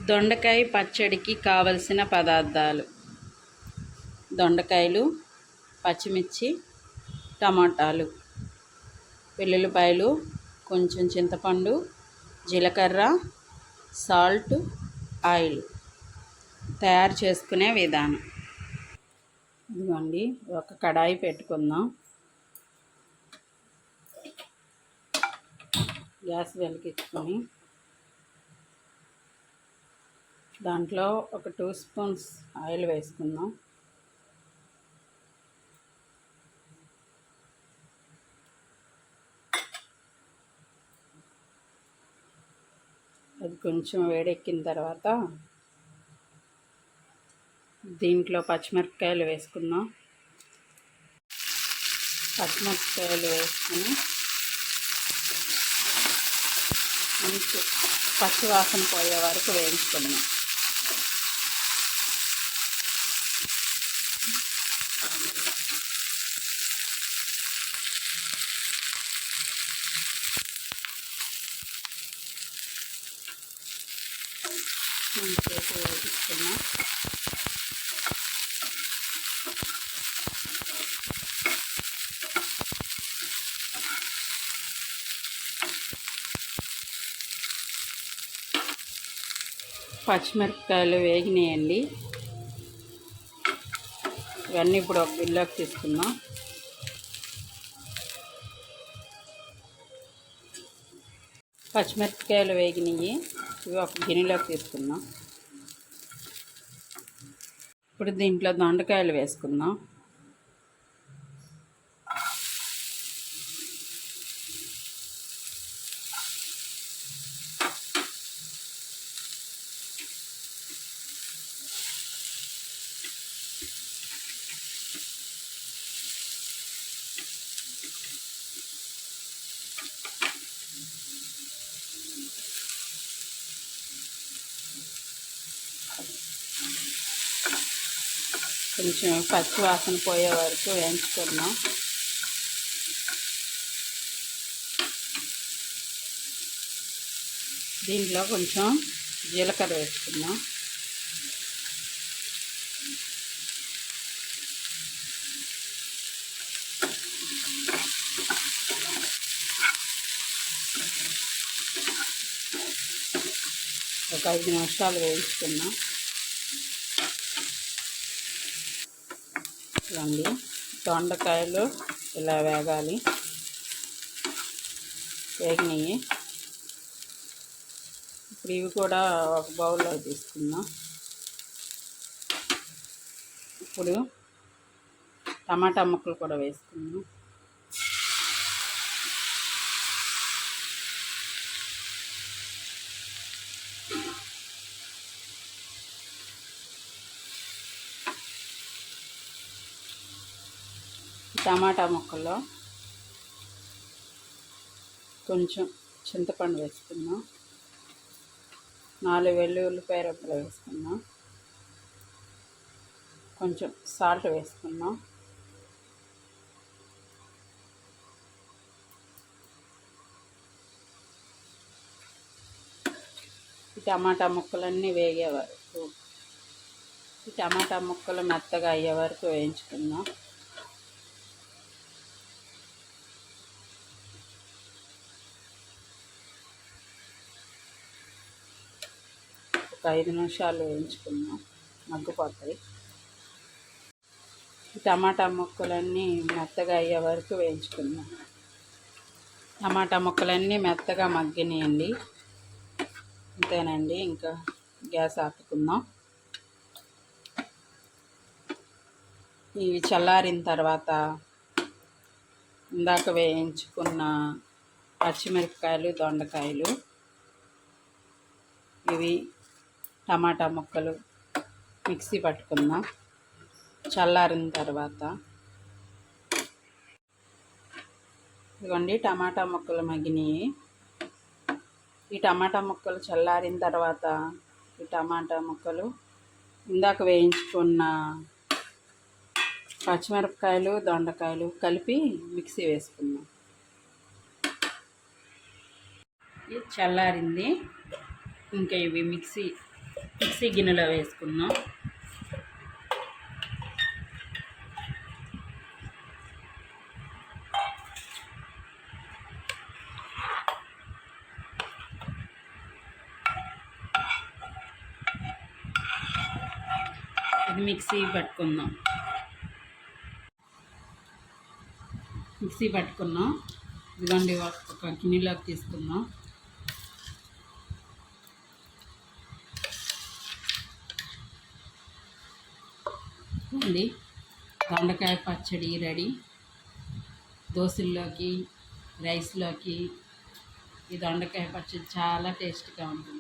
దొండకాయ పచ్చడికి కావలసిన పదార్థాలు: దొండకాయలు, పచ్చిమిర్చి, టమాటాలు, వెల్లుల్లిపాయలు, కొంచెం చింతపండు, జీలకర్ర, సాల్ట్, ఆయిల్. తయారు చేసుకునే విధానం: ఇదిగోండి, ఒక కడాయి పెట్టుకుందాం. గ్యాస్ వెలిగించుకొని దాంట్లో ఒక 2 స్పూన్స్ ఆయిల్ వేసుకుందాం. అది కొంచెం వేడెక్కిన తర్వాత దీంట్లో పచ్చిమిరపకాయలు వేసుకుందాం. పచ్చిమిరపకాయలు వేసుకొని మంచి పచ్చివాసన పోయే వరకు వేయించుకుందాం. చేసి వేయించుకున్నాం. పచ్చిమిరపకాయలు వేగినాయండి. ఇవన్నీ ఇప్పుడు ఒక గిన్నెలోకి తీసుకుందాం. పచ్చిమిరపకాయలు వేగినాయి, ఇవి ఒక గిన్నెలోకి తీసుకుందాం. ఇప్పుడు దీంట్లో దొండకాయలు వేసుకుందాం. కొంచెం పచ్చి వాసన పోయే వరకు వేయించుకున్నాం. దీంట్లో కొంచెం జీలకర్ర వేసుకున్నాం. ఒక 5 నిమిషాలు వేయించుకున్నాం. ఇవ్వండి, దొండకాయలు ఇలా వేగాలి. వేగినాయి. ఇప్పుడు ఇవి కూడా ఒక బౌల్లో తీసుకుందాం. ఇప్పుడు టమాటా ముక్కలు కూడా వేసుకుందాం. టమాటా ముక్కల్లో కొంచెం చింతపండు వేసుకుందాం. 4 వెల్లుల్లిపాయ రెబ్బలు వేసుకుందాం. కొంచెం సాల్ట్ వేసుకుందాం. ఈ టమాటా ముక్కలన్నీ వేగే వరకు, ఈ టమాటా ముక్కలు మెత్తగా అయ్యే వరకు వేయించుకుందాం. ఒక 5 నిమిషాలు వేయించుకుందాం, మగ్గిపోతాయి. ఈ టమాటా ముక్కలన్నీ మెత్తగా అయ్యే వరకు వేయించుకుందాం. టమాటా ముక్కలన్నీ మెత్తగా మగ్గినాయండి. అంతేనండి, ఇంకా గ్యాస్ ఆపుకుందాం. ఇవి చల్లారిన తర్వాత ఇందాక వేయించుకున్న పచ్చిమిరపకాయలు, దొండకాయలు, ఇవి టమాటా ముక్కలు మిక్సీ పట్టుకుందాం. చల్లారిన తర్వాత ఇదిగోండి, టమాటా ముక్కలు మగ్గినాయి. ఈ టమాటా ముక్కలు చల్లారిన తర్వాత ఈ టమాటా ముక్కలు, ఇందాక వేయించుకున్న పచ్చిమిరపకాయలు, దొండకాయలు కలిపి మిక్సీ వేసుకుందాం. ఇది చల్లారింది. ఇంకా ఇవి మిక్సీ మిక్సీ గిన్నెలో వేసుకున్నాం. ఇది మిక్సీ పట్టుకుందాం. ఇదిగోండి ఒక గిన్నెలోకి తీసుకుందాం. అండి దొండకాయ పచ్చడి రెడీ. దోశల్లోకి, రైస్లోకి ఈ దొండకాయ పచ్చడి చాలా టేస్ట్గా ఉంటుంది.